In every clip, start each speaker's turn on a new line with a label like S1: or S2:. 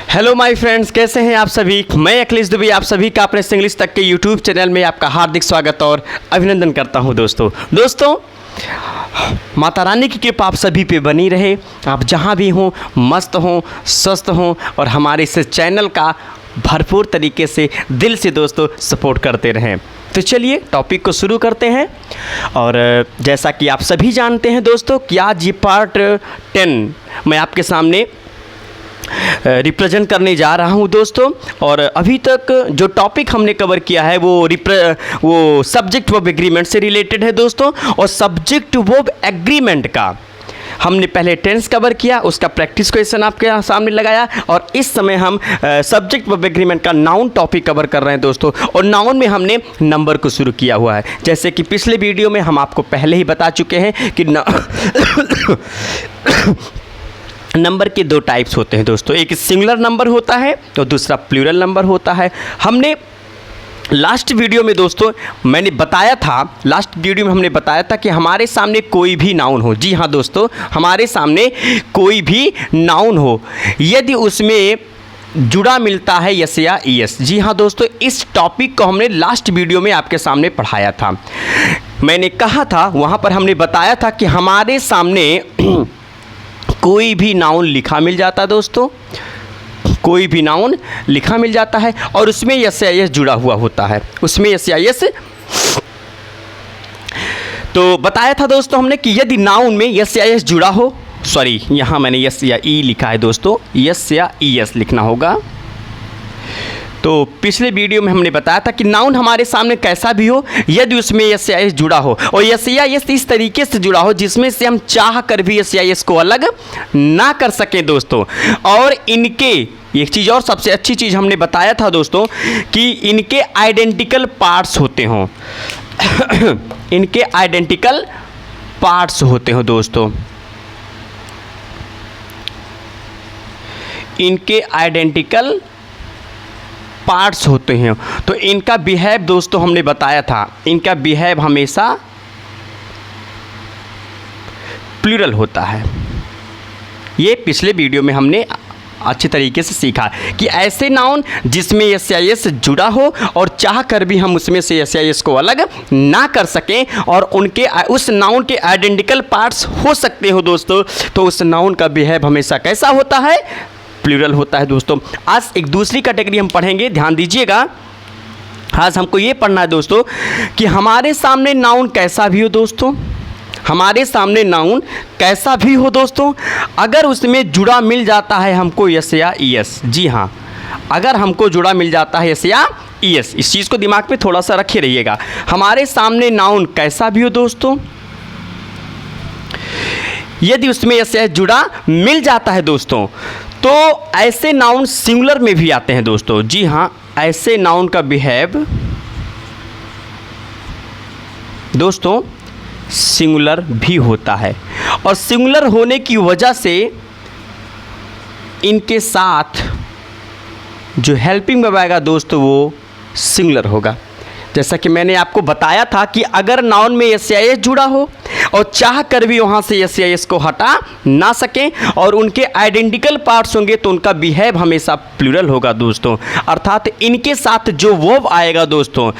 S1: Hello my friends, कैसे हैं आप सभी। मैं अखिलेश दुबे आप सभी का अपने इंग्लिश तक के यूट्यूब चैनल में आपका हार्दिक स्वागत और अभिनंदन करता हूं। दोस्तों माता रानी की कृपा आप सभी पे बनी रहे। आप जहां भी हों मस्त हों, स्वस्थ हों और हमारे इस चैनल का भरपूर तरीके से दिल से दोस्तों सपोर्ट करते रहें। तो चलिए टॉपिक को शुरू करते हैं। और जैसा कि आप सभी जानते हैं दोस्तों कि आज ये पार्ट 10 मैं आपके सामने रिप्रेजेंट करने जा रहा हूं दोस्तों। और अभी तक जो टॉपिक हमने कवर किया है वो सब्जेक्ट वर्ब एग्रीमेंट से रिलेटेड है दोस्तों। और सब्जेक्ट वर्ब एग्रीमेंट का हमने पहले टेंस कवर किया, उसका प्रैक्टिस क्वेश्चन आपके सामने लगाया। और इस समय हम सब्जेक्ट वर्ब एग्रीमेंट का नाउन टॉपिक कवर कर रहे हैं दोस्तों। और नाउन में हमने नंबर को शुरू किया हुआ है। जैसे कि पिछले वीडियो में हम आपको पहले ही बता चुके हैं कि नंबर के दो टाइप्स होते हैं दोस्तों, एक सिंगुलर नंबर होता है और दूसरा प्लूरल नंबर होता है। हमने लास्ट वीडियो में दोस्तों हमने बताया था कि हमारे सामने कोई भी नाउन हो। जी हाँ दोस्तों, हमारे सामने कोई भी नाउन हो, यदि उसमें जुड़ा मिलता है यस या ईएस। जी हाँ दोस्तों, इस टॉपिक को हमने लास्ट वीडियो में आपके सामने पढ़ाया था। मैंने कहा था, वहाँ पर हमने बताया था कि हमारे सामने कोई भी नाउन लिखा मिल जाता है दोस्तों, कोई भी नाउन लिखा मिल जाता है और उसमें यस या यस जुड़ा हुआ होता है, उसमें यस या यस। तो बताया था दोस्तों हमने कि यदि नाउन में यस या यस जुड़ा हो, सॉरी यहाँ मैंने यस या ई लिखा है दोस्तों, यस या ई एस लिखना होगा। तो पिछले वीडियो में हमने बताया था कि नाउन हमारे सामने कैसा भी हो, यदि उसमें यस या यस जुड़ा हो और यस या यस इस तरीके से जुड़ा हो जिसमें से हम चाह कर भी यस या यस को अलग ना कर सकें दोस्तों। और इनके एक चीज़ और सबसे अच्छी चीज़ हमने बताया था दोस्तों कि इनके आइडेंटिकल पार्ट्स होते हों इनके आइडेंटिकल पार्ट्स होते हो दोस्तों, इनके आइडेंटिकल पार्ट्स होते हैं। तो इनका बिहेव दोस्तों हमने बताया था, इनका बिहेव हमेशा प्लूरल होता है। ये पिछले वीडियो में हमने अच्छे तरीके से सीखा कि ऐसे नाउन जिसमें यस या यस जुड़ा हो और चाह कर भी हम उसमें से यस या यस को अलग ना कर सकें और उनके उस नाउन के आइडेंटिकल पार्ट्स हो सकते हो दोस्तों, तो उस नाउन का बिहेव हमेशा कैसा होता है, प्लूरल होता है दोस्तों। आज एक दूसरी कैटेगरी हम पढ़ेंगे, ध्यान दीजिएगा। आज हमको ये पढ़ना है दोस्तों कि हमारे सामने नाउन कैसा भी हो दोस्तों, हमारे सामने नाउन कैसा भी हो दोस्तों, अगर उसमें जुड़ा मिल जाता है हमको यस या ईएस। जी हाँ, अगर हमको जुड़ा मिल जाता है यस या ईएस, इस चीज़ को दिमाग में थोड़ा सा रखे रहिएगा। हमारे सामने नाउन कैसा भी हो दोस्तों, यदि उसमें यस या जुड़ा मिल जाता है दोस्तों, तो ऐसे नाउन सिंगुलर में भी आते हैं दोस्तों। जी हाँ, ऐसे नाउन का बिहेव दोस्तों सिंगुलर भी होता है। और सिंगुलर होने की वजह से इनके साथ जो हेल्पिंग वर्ब आएगा दोस्तों वो सिंगुलर होगा। जैसा कि मैंने आपको बताया था कि अगर नाउन में यस या यस जुड़ा हो और चाह कर भी वहाँ से यस या यस को हटा ना सकें और उनके आइडेंटिकल पार्ट्स होंगे तो उनका बिहेव हमेशा प्लूरल होगा दोस्तों। अर्थात इनके साथ जो वर्ब आएगा दोस्तों,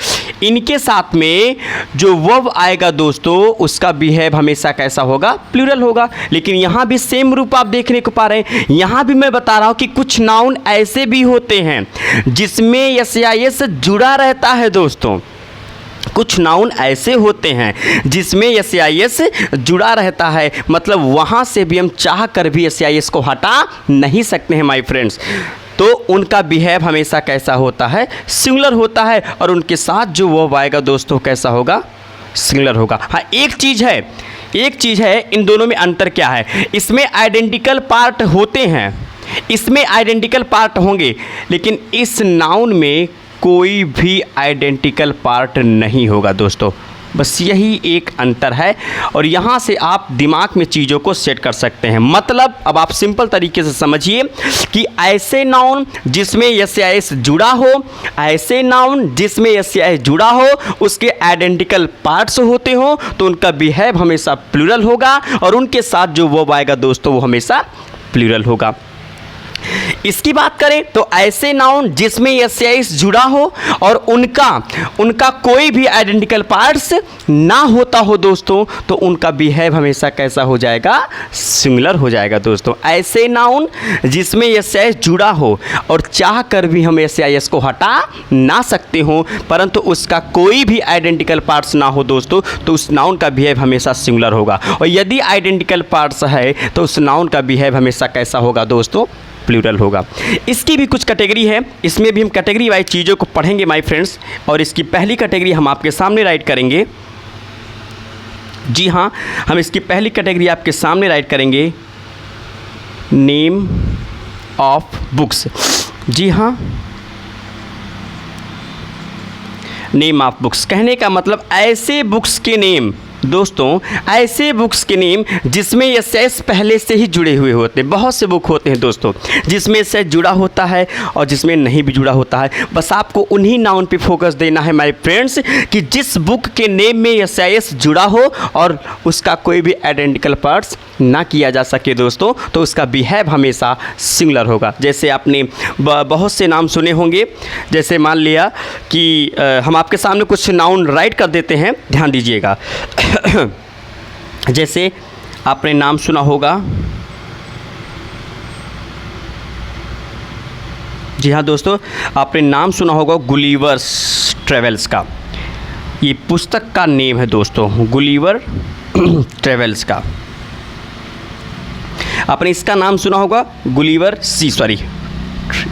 S1: इनके साथ में जो वर्ब आएगा दोस्तों उसका बिहेव हमेशा कैसा होगा, प्लूरल होगा। लेकिन यहाँ भी सेम रूप आप देखने को पा रहे हैं। यहाँ भी मैं बता रहा हूँ कि कुछ नाउन ऐसे भी होते हैं जिसमें यस या यस जुड़ा रहता है दोस्तों, कुछ नाउन ऐसे होते हैं जिसमें यस या यस जुड़ा रहता है, मतलब वहाँ से भी हम चाह कर भी यस या यस को हटा नहीं सकते हैं माय फ्रेंड्स। तो उनका बिहेव हमेशा कैसा होता है, सिंगुलर होता है। और उनके साथ जो वर्ब आएगा दोस्तों कैसा होगा, सिंगुलर होगा। हाँ, एक चीज़ है, इन दोनों में अंतर क्या है, इसमें आइडेंटिकल पार्ट होते हैं, इसमें आइडेंटिकल पार्ट होंगे, लेकिन इस नाउन में कोई भी आइडेंटिकल पार्ट नहीं होगा दोस्तों। बस यही एक अंतर है और यहाँ से आप दिमाग में चीज़ों को सेट कर सकते हैं। मतलब अब आप सिंपल तरीके से समझिए कि ऐसे नाउन जिसमें यस या यस जुड़ा हो, ऐसे नाउन जिसमें यस या यस जुड़ा हो उसके आइडेंटिकल पार्ट्स होते हो तो उनका बिहेव हमेशा प्लूरल होगा और उनके साथ जो वर्ब आएगा दोस्तों वो हमेशा प्लूरल होगा। इसकी बात करें तो ऐसे नाउन जिसमें यस या इस जुड़ा हो और उनका कोई भी आइडेंटिकल पार्ट्स ना होता हो दोस्तों, तो उनका बिहेव हमेशा कैसा हो जाएगा, सिंगुलर हो जाएगा दोस्तों। ऐसे नाउन जिसमें यस या इस जुड़ा हो और चाह कर भी हम यस या इस को हटा ना सकते हो, परंतु उसका कोई भी आइडेंटिकल पार्ट्स ना हो दोस्तों, तो उस नाउन का बिहेव हमेशा सिंगुलर होगा। और यदि आइडेंटिकल पार्ट्स है तो उस नाउन का बिहेव हमेशा कैसा होगा दोस्तों, प्लूरल होगा। इसकी भी कुछ कैटेगरी है, इसमें भी हम कैटेगरी वाइज चीज़ों को पढ़ेंगे माय फ्रेंड्स। और इसकी पहली कैटेगरी हम आपके सामने राइट करेंगे। जी हाँ, हम इसकी पहली कैटेगरी आपके सामने राइट करेंगे, नेम ऑफ बुक्स। जी हाँ, नेम ऑफ बुक्स कहने का मतलब ऐसे बुक्स के नेम दोस्तों, ऐसे बुक्स के नेम जिसमें यस एस पहले से ही जुड़े हुए होते हैं। बहुत से बुक होते हैं दोस्तों जिसमें से जुड़ा होता है और जिसमें नहीं भी जुड़ा होता है। बस आपको उन्हीं नाउन पे फोकस देना है माय फ्रेंड्स कि जिस बुक के नेम में यस एस जुड़ा हो और उसका कोई भी आइडेंटिकल पार्ट्स ना किया जा सके दोस्तों, तो उसका बिहेव हमेशा सिंगुलर होगा। जैसे आपने बहुत से नाम सुने होंगे, जैसे मान लिया कि हम आपके सामने कुछ नाउन राइट कर देते हैं, ध्यान दीजिएगा। जैसे आपने नाम सुना होगा, जी हाँ दोस्तों, आपने नाम सुना होगा गुलिवर्स ट्रेवल्स का। ये पुस्तक का नेम है दोस्तों, गुलिवर ट्रेवल्स का। आपने इसका नाम सुना होगा गुलिवर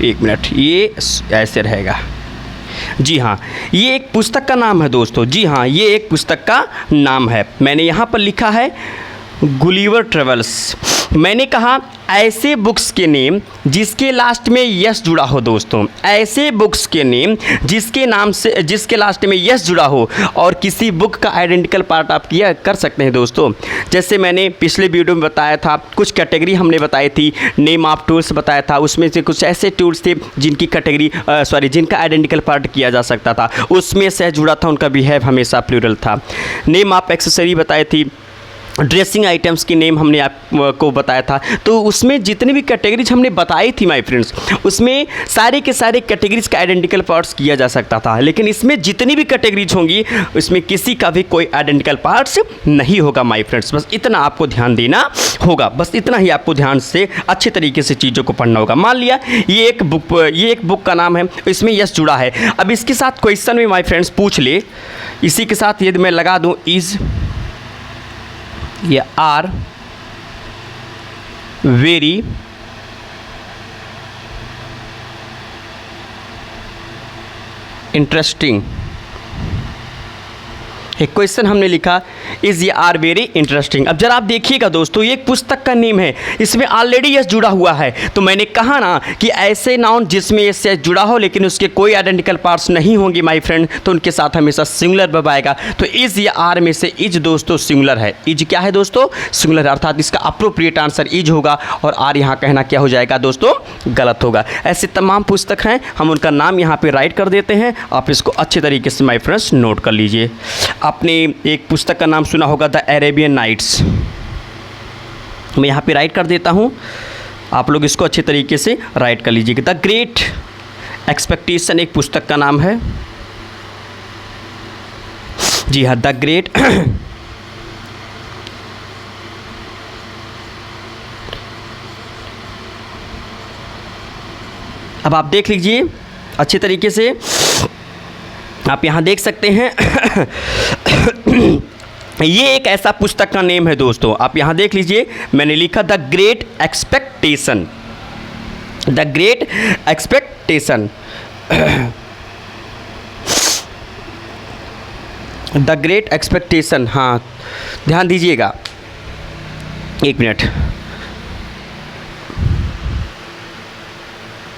S1: एक मिनट, ये ऐसे रहेगा। जी हाँ, ये एक पुस्तक का नाम है दोस्तों। जी हाँ, ये एक पुस्तक का नाम है। मैंने यहाँ पर लिखा है गुलिवर ट्रेवल्स। मैंने कहा ऐसे बुक्स के नेम जिसके लास्ट में यस जुड़ा हो दोस्तों, ऐसे बुक्स के नेम जिसके लास्ट में यस जुड़ा हो और किसी बुक का आइडेंटिकल पार्ट आप किया कर सकते हैं दोस्तों। जैसे मैंने पिछले वीडियो में बताया था, कुछ कैटेगरी हमने बताई थी, नेम ऑफ टूल्स बताया था, उसमें से कुछ ऐसे टूल्स थे जिनका आइडेंटिकल पार्ट किया जा सकता था, उसमें से जुड़ा था, उनका बिहेव हमेशा प्लूरल था। नेम ऑफ एक्सेसरी बताई थी, ड्रेसिंग आइटम्स की नेम हमने आपको बताया था। तो उसमें जितनी भी कैटेगरीज हमने बताई थी माय फ्रेंड्स, उसमें सारे के सारे कैटेगरीज का आइडेंटिकल पार्ट्स किया जा सकता था। लेकिन इसमें जितनी भी कैटेगरीज होंगी उसमें किसी का भी कोई आइडेंटिकल पार्ट्स नहीं होगा माय फ्रेंड्स। बस इतना आपको ध्यान देना होगा, बस इतना ही आपको ध्यान से अच्छे तरीके से चीज़ों को पढ़ना होगा। मान लिया ये एक बुक का नाम है, इसमें यस जुड़ा है। अब इसके साथ क्वेश्चन में माय फ्रेंड्स पूछ ले, इसी के साथ यदि मैं लगा दूँ इज़ या आर वेरी इंटरेस्टिंग, एक क्वेश्चन हमने लिखा इज़ ये आर वेरी इंटरेस्टिंग। अब जरा आप देखिएगा दोस्तों, ये एक पुस्तक का नेम है, इसमें ऑलरेडी यस जुड़ा हुआ है। तो मैंने कहा ना कि ऐसे नाउन जिसमें यस जुड़ा हो लेकिन उसके कोई आइडेंटिकल पार्ट्स नहीं होंगे माय फ्रेंड, तो उनके साथ हमेशा सिंगुलर वर्ब आएगा। तो इज़ या आर में से इज दोस्तों सिंगुलर है। इज क्या है दोस्तों, सिंगुलर, अर्थात इसका अप्रोप्रिएट आंसर इज होगा और आर यहाँ कहना क्या हो जाएगा दोस्तों, गलत होगा। ऐसे तमाम पुस्तक हैं, हम उनका नाम यहाँ पे राइट कर देते हैं, आप इसको अच्छे तरीके से माय फ्रेंड्स नोट कर लीजिए। आपने एक पुस्तक का नाम सुना होगा द अरेबियन नाइट्स, मैं यहाँ पे राइट कर देता हूँ, आप लोग इसको अच्छे तरीके से राइट कर लीजिएगा। द ग्रेट एक्सपेक्टेशन एक पुस्तक का नाम है। जी हाँ, द ग्रेट अब आप देख लीजिए अच्छे तरीके से, आप यहाँ देख सकते हैं ये एक ऐसा पुस्तक का नेम है दोस्तों। आप यहाँ देख लीजिए, मैंने लिखा the great expectation, the great expectation, the great expectation. हाँ, ध्यान दीजिएगा, एक मिनट,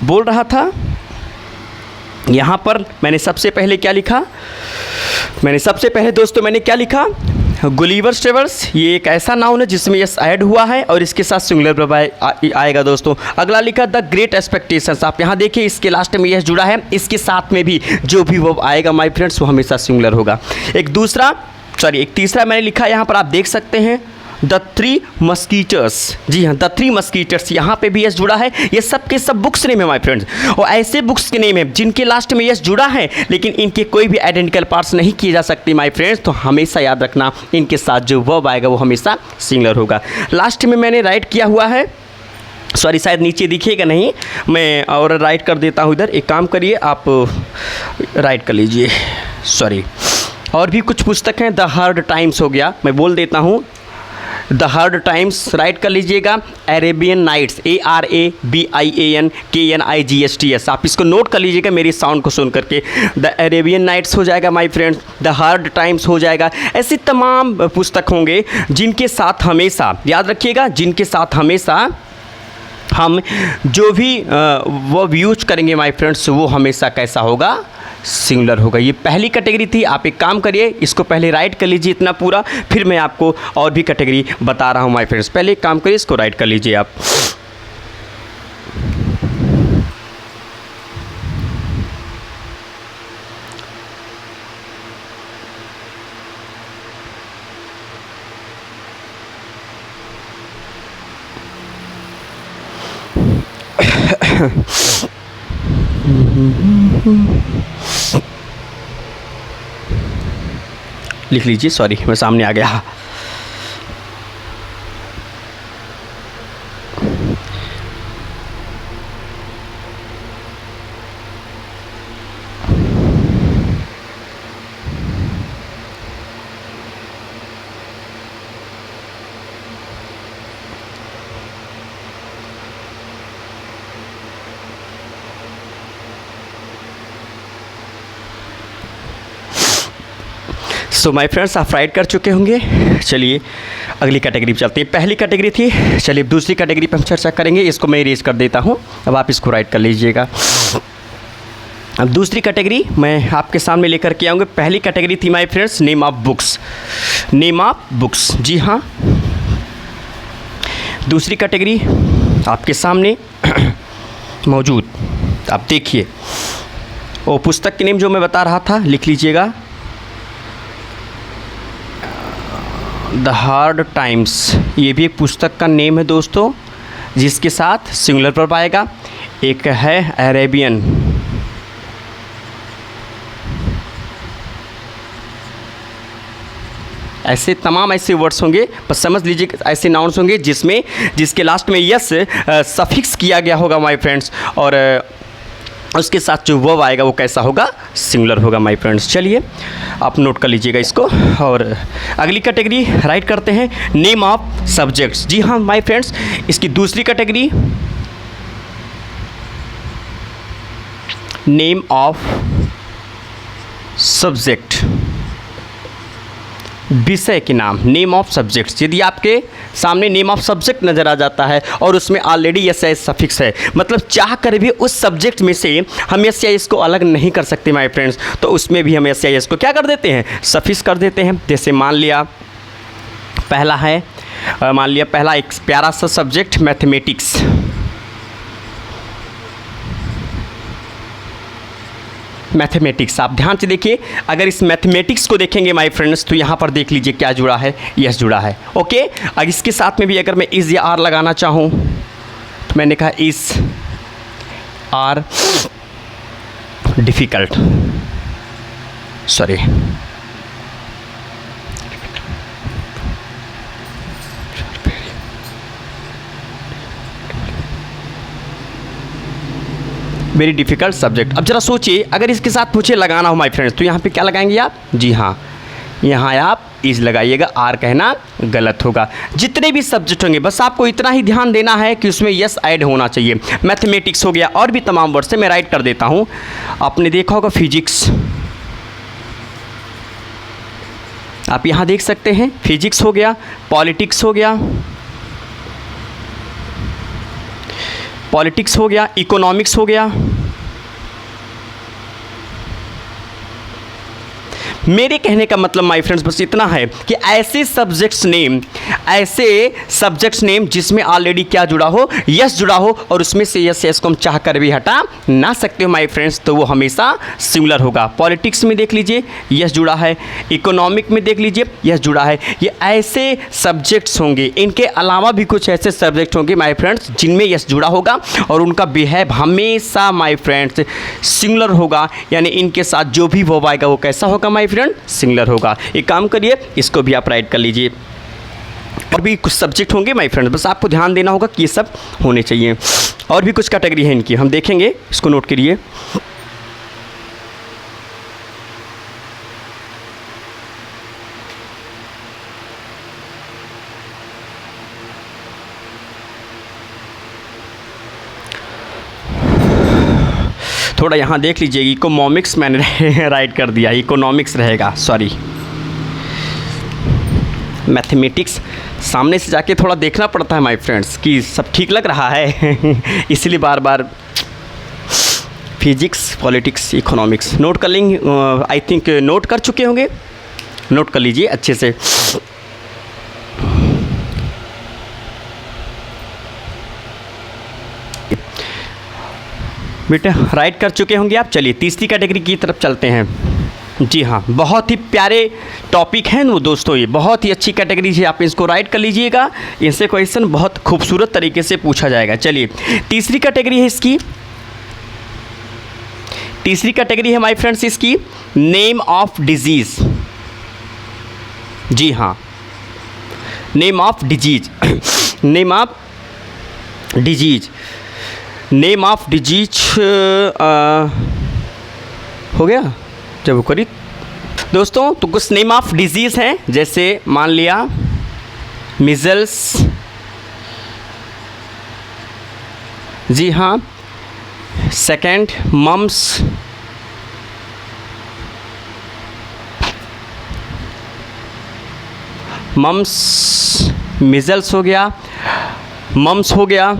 S1: बोल रहा था यहाँ पर मैंने सबसे पहले क्या लिखा, मैंने सबसे पहले दोस्तों मैंने क्या लिखा, गुलिवर्स ट्रेवल्स, ये एक ऐसा नाउन है जिसमें यस ऐड हुआ है और इसके साथ सिंगुलर वर्ब आएगा दोस्तों। अगला लिखा द ग्रेट एक्सपेक्टेशंस, आप यहाँ देखिए इसके लास्ट में यस जुड़ा है, इसके साथ में भी जो भी वर्ब आएगा माय फ्रेंड्स वो हमेशा सिंगुलर होगा। एक तीसरा मैंने लिखा यहाँ पर आप देख सकते हैं द थ्री मस्कीटर्स। जी हाँ, द थ्री मस्कीटर्स, यहाँ पे भी यस जुड़ा है। ये सब के सब बुक्स नेम है माय फ्रेंड्स, और ऐसे बुक्स के नेम है जिनके लास्ट में यस जुड़ा है लेकिन इनके कोई भी आइडेंटिकल पार्ट्स नहीं किए जा सकते माय फ्रेंड्स। तो हमेशा याद रखना इनके साथ जो वर्ब आएगा वो हमेशा सिंगुलर होगा। लास्ट में मैंने राइट किया हुआ है, सॉरी शायद नीचे दिखेगा नहीं, मैं और राइट कर देता हूँ इधर। एक काम करिए, आप राइट कर लीजिए, सॉरी। और भी कुछ पुस्तक हैं, द हार्ड टाइम्स हो गया, मैं बोल देता हूँ द हार्ड टाइम्स, राइट कर लीजिएगा। अरेबियन नाइट्स, ARABIANKNIGSTS, आप इसको नोट कर लीजिएगा मेरी साउंड को सुन करके। द अरेबियन नाइट्स हो जाएगा my friends, the hard times हो जाएगा। ऐसे तमाम पुस्तक होंगे जिनके साथ हमेशा याद रखिएगा, जिनके साथ हमेशा हम जो भी वर्ब यूज करेंगे माय फ्रेंड्स वो हमेशा कैसा होगा, सिंगुलर होगा। ये पहली कैटेगरी थी। आप एक काम करिए, इसको पहले राइट कर लीजिए इतना पूरा, फिर मैं आपको और भी कैटेगरी बता रहा हूँ माय फ्रेंड्स। पहले एक काम करिए, इसको राइट कर लीजिए आप। लिख लीजिए, सॉरी मैं सामने आ गया। सो माय फ्रेंड्स, आप राइट कर चुके होंगे। चलिए अगली कैटेगरी पे चलते हैं। पहली कैटेगरी थी, चलिए दूसरी कैटेगरी पे हम चर्चा करेंगे। इसको मैं इरेज कर देता हूँ, अब आप इसको राइट कर लीजिएगा। अब दूसरी कैटेगरी मैं आपके सामने लेकर के आऊँगा। पहली कैटेगरी थी my friends, name of books, name of books. जी हाँ, दूसरी कैटेगरी आपके सामने मौजूद, आप देखिए वो पुस्तक के नेम जो मैं बता रहा था, लिख लीजिएगा, द हार्ड टाइम्स। ये भी एक पुस्तक का नेम है दोस्तों, जिसके साथ सिंगुलर पर आएगा। एक है अरेबियन, ऐसे तमाम ऐसे वर्ड्स होंगे, बस समझ लीजिए ऐसे नाउन्स होंगे जिसके लास्ट में यस सफिक्स किया गया होगा माय फ्रेंड्स, और उसके साथ जो वर्ब आएगा वो कैसा होगा, सिंगुलर होगा माय फ्रेंड्स। चलिए आप नोट कर लीजिएगा इसको। और अगली कैटेगरी राइट करते हैं, नेम ऑफ सब्जेक्ट्स। जी हाँ माय फ्रेंड्स, इसकी दूसरी कैटेगरी नेम ऑफ सब्जेक्ट, विषय के नाम, नेम ऑफ सब्जेक्ट्स। यदि आपके सामने नेम ऑफ सब्जेक्ट नज़र आ जाता है और उसमें already S I S suffix है, मतलब चाह कर भी उस सब्जेक्ट में से हम एस आई एस को अलग नहीं कर सकते माय फ्रेंड्स, तो उसमें भी हम एस आई एस को क्या कर देते हैं, सफिक्स कर देते हैं। जैसे मान लिया पहला है, मान लिया पहला एक प्यारा सा सब्जेक्ट मैथमेटिक्स, मैथमेटिक्स। आप ध्यान से देखिए, अगर इस मैथमेटिक्स को देखेंगे माय फ्रेंड्स तो यहाँ पर देख लीजिए क्या जुड़ा है, यस जुड़ा है। ओके, अब इसके साथ में भी अगर मैं इस या आर लगाना चाहूँ तो मैंने कहा इस are difficult, sorry very difficult subject. अब जरा सोचिए, अगर इसके साथ मुझे लगाना हो माय फ्रेंड्स तो यहाँ पे क्या लगाएंगे आप, जी हाँ यहाँ आप इज लगाइएगा, आर कहना गलत होगा। जितने भी सब्जेक्ट होंगे बस आपको इतना ही ध्यान देना है कि उसमें यस ऐड होना चाहिए। मैथमेटिक्स हो गया, और भी तमाम वर्ड से मैं राइट कर देता हूँ। आपने देखा होगा फिजिक्स, आप यहाँ देख सकते हैं फिजिक्स हो गया, पॉलिटिक्स हो गया, पॉलिटिक्स हो गया, इकोनॉमिक्स हो गया, मेरे कहने का मतलब माय फ्रेंड्स बस इतना है कि ऐसे सब्जेक्ट्स नेम जिसमें ऑलरेडी क्या जुड़ा हो, यस जुड़ा हो, और उसमें से यस को हम चाह कर भी हटा ना सकते हो माय फ्रेंड्स, तो वो हमेशा सिंगुलर होगा। पॉलिटिक्स में देख लीजिए यस जुड़ा है, इकोनॉमिक में देख लीजिए यस जुड़ा है। ये ऐसे सब्जेक्ट्स होंगे, इनके अलावा भी कुछ ऐसे सब्जेक्ट होंगे माय फ्रेंड्स जिनमें यस जुड़ा होगा और उनका बिहेव हमेशा माय फ्रेंड्स सिंगुलर होगा, यानी इनके साथ जो भी वर्ब आएगा वो कैसा होगा माय फ्रेंड, सिंगुलर होगा। एक काम करिए, इसको भी आप राइट कर लीजिए। और भी कुछ सब्जेक्ट होंगे माय फ्रेंड्स, बस आपको ध्यान देना होगा कि ये सब होने चाहिए। और भी कुछ कैटेगरी है इनकी, हम देखेंगे, इसको नोट करिए। थोड़ा यहाँ देख लीजिए, इकोनॉमिक्स मैंने राइट कर दिया, इकोनॉमिक्स रहेगा, सॉरी। मैथमेटिक्स सामने से जाके थोड़ा देखना पड़ता है माय फ्रेंड्स कि सब ठीक लग रहा है इसलिए बार बार फिजिक्स, पॉलिटिक्स, इकोनॉमिक्स नोट कर लेंगे। आई थिंक नोट कर चुके होंगे, नोट कर लीजिए अच्छे से। बेटा राइट कर चुके होंगे आप। चलिए तीसरी कैटेगरी की तरफ चलते हैं। जी हाँ, बहुत ही प्यारे टॉपिक हैं वो दोस्तों, ये बहुत ही अच्छी कैटेगरी है, आप इसको राइट कर लीजिएगा। इनसे क्वेश्चन बहुत खूबसूरत तरीके से पूछा जाएगा। चलिए तीसरी कैटेगरी है इसकी, तीसरी कैटेगरी है माय फ्रेंड्स इसकी नेम ऑफ डिजीज़। जी हाँ, name of disease, name of disease, name of disease हो गया जब वो करी दोस्तों। तो कुछ नेम ऑफ डिजीज़ हैं, जैसे मान लिया मिजल्स, जी हाँ, सेकेंड मम्स, मिजल्स हो गया, मम्स हो गया।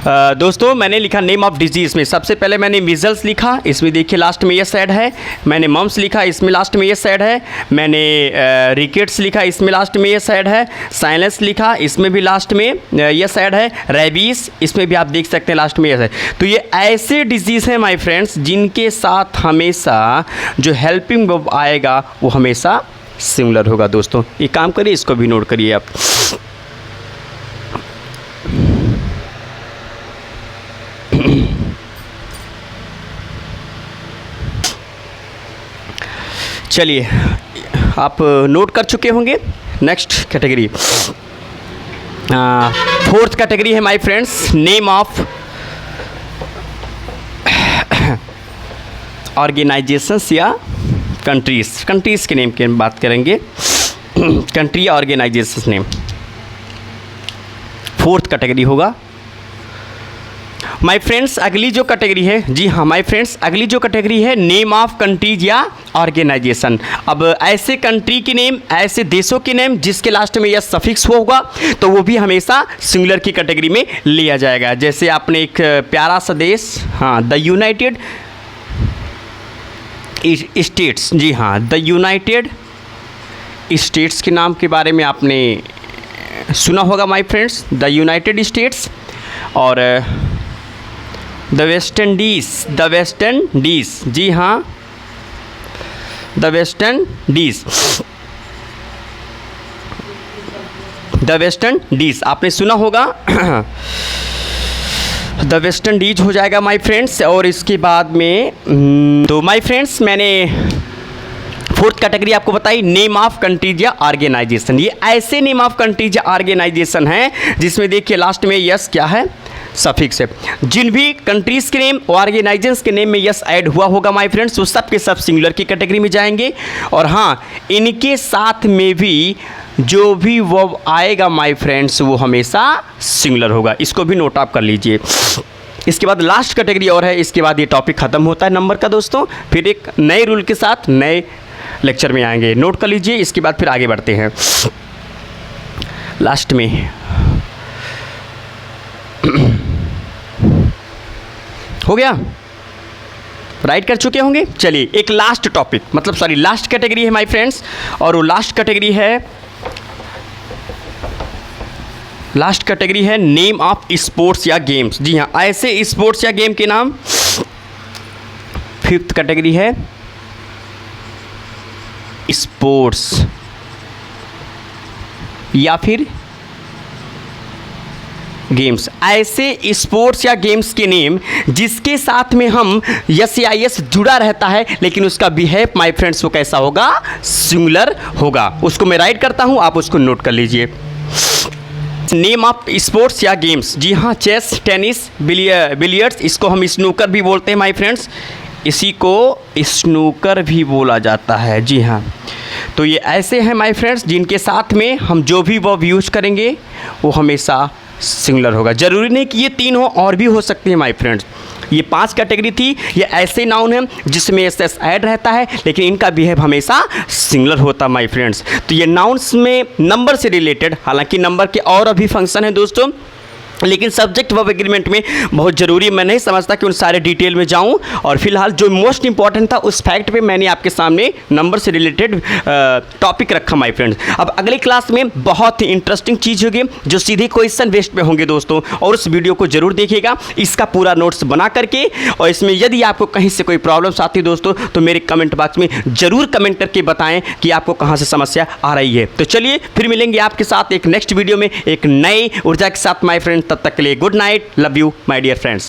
S1: दोस्तों मैंने लिखा नेम ऑफ डिजीज़ में, सबसे पहले मैंने मिजल्स लिखा, इसमें देखिए लास्ट में यस ऐड है। मैंने मम्स लिखा, इसमें लास्ट में यस ऐड है। मैंने रिकेट्स लिखा, इसमें लास्ट में यस ऐड है। साइनस लिखा, इसमें भी लास्ट में यस ऐड है। रेबीज, इसमें भी आप देख सकते हैं लास्ट में यस है। तो ये ऐसे डिजीज़ हैं माय फ्रेंड्स जिनके साथ हमेशा जो हेल्पिंग वर्ब आएगा वो हमेशा सिंगुलर होगा। दोस्तों ये काम करिए, इसको भी नोट करिए आप। चलिए आप नोट कर चुके होंगे। नेक्स्ट कैटेगरी, फोर्थ कैटेगरी है my friends name of organisations या कंट्रीज। कंट्रीज़ के नेम की बात करेंगे, country organisations name fourth category होगा माय फ्रेंड्स। अगली जो कैटेगरी है, जी हाँ माय फ्रेंड्स, अगली जो कैटेगरी है नेम ऑफ कंट्रीज या ऑर्गेनाइजेशन। अब ऐसे कंट्री के नेम, ऐसे देशों के नेम जिसके लास्ट में यह सफिक्स होगा तो वो भी हमेशा सिंगुलर की कैटेगरी में लिया जाएगा। जैसे आपने एक प्यारा सा देश, हाँ द यूनाइटेड स्टेट्स, जी हाँ द यूनाइटेड स्टेट्स के नाम के बारे में आपने सुना होगा my friends, the United States. और the West Indies, the West Indies, जी हाँ the West Indies, the West Indies आपने सुना होगा द वेस्ट इंडीज हो जाएगा माय फ्रेंड्स। और इसके बाद में तो माय फ्रेंड्स मैंने फोर्थ कैटेगरी आपको बताई नेम ऑफ कंट्रीज या ऑर्गेनाइजेशन। ये ऐसे नेम ऑफ कंट्रीज या ऑर्गेनाइजेशन हैं जिसमें देखिए लास्ट में यस क्या है, सफिक्स है। जिन भी कंट्रीज़ के नेम और ऑर्गेनाइजेशंस के नेम में यस ऐड हुआ होगा माय फ्रेंड्स वो सब के सब सिंगुलर की कैटेगरी में जाएंगे। और हाँ, इनके साथ में भी जो भी वर्ब आएगा माय फ्रेंड्स वो हमेशा सिंगुलर होगा। इसको भी नोट आप कर लीजिए। इसके बाद लास्ट कैटेगरी और है, इसके बाद ये टॉपिक ख़त्म होता है नंबर का दोस्तों। फिर एक नए रूल के साथ नए लेक्चर में आएंगे, नोट कर लीजिए। इसके बाद फिर आगे बढ़ते हैं। लास्ट में हो गया, राइट कर चुके होंगे। चलिए एक लास्ट टॉपिक, मतलब सॉरी लास्ट कैटेगरी है माय फ्रेंड्स, और वो लास्ट कैटेगरी है नेम ऑफ स्पोर्ट्स या गेम्स। जी हाँ, ऐसे स्पोर्ट्स या गेम के नाम। फिफ्थ कैटेगरी है स्पोर्ट्स या फिर गेम्स, ऐसे स्पोर्ट्स या गेम्स के नेम जिसके साथ में हम यस या यस जुड़ा रहता है, लेकिन उसका बिहेव माय फ्रेंड्स वो कैसा होगा, सिंगुलर होगा। उसको मैं राइट करता हूं, आप उसको नोट कर लीजिए। नेम ऑफ स्पोर्ट्स या गेम्स, जी हाँ, चेस, टेनिस, बिलियर्ड्स, इसको हम स्नूकर भी बोलते हैं माय फ्रेंड्स, इसी को स्नूकर भी बोला जाता है। जी हाँ, तो ये ऐसे हैं माय फ्रेंड्स जिनके साथ में हम जो भी वर्ब यूज करेंगे वो हमेशा सिंगुलर होगा। ज़रूरी नहीं कि ये 3 हो, और भी हो सकते हैं माय फ्रेंड्स। ये 5 कैटेगरी थी, ये ऐसे नाउन हैं जिसमें एस एस ऐड रहता है, लेकिन इनका बिहेव हमेशा सिंगुलर होता माय फ्रेंड्स। तो ये नाउन्स में नंबर से रिलेटेड, हालांकि नंबर के और अभी फंक्शन है दोस्तों, लेकिन सब्जेक्ट वर्ब एग्रीमेंट में बहुत ज़रूरी, मैं नहीं समझता कि उन सारे डिटेल में जाऊं, और फिलहाल जो मोस्ट इंपॉर्टेंट था उस फैक्ट पे मैंने आपके सामने नंबर से रिलेटेड टॉपिक रखा माय फ्रेंड्स। अब अगली क्लास में बहुत ही इंटरेस्टिंग चीज़ होगी जो सीधे क्वेश्चन बेस्ड पे होंगे दोस्तों, और उस वीडियो को जरूर देखिएगा, इसका पूरा नोट्स बना करके। और इसमें यदि आपको कहीं से कोई प्रॉब्लम्स आती दोस्तों तो मेरे कमेंट बॉक्स में ज़रूर कमेंट करके बताएं कि आपको कहाँ से समस्या आ रही है। तो चलिए फिर मिलेंगे आपके साथ एक नेक्स्ट वीडियो में एक नई ऊर्जा के साथ माय फ्रेंड्स। तब तक के लिए good night, love you my dear friends.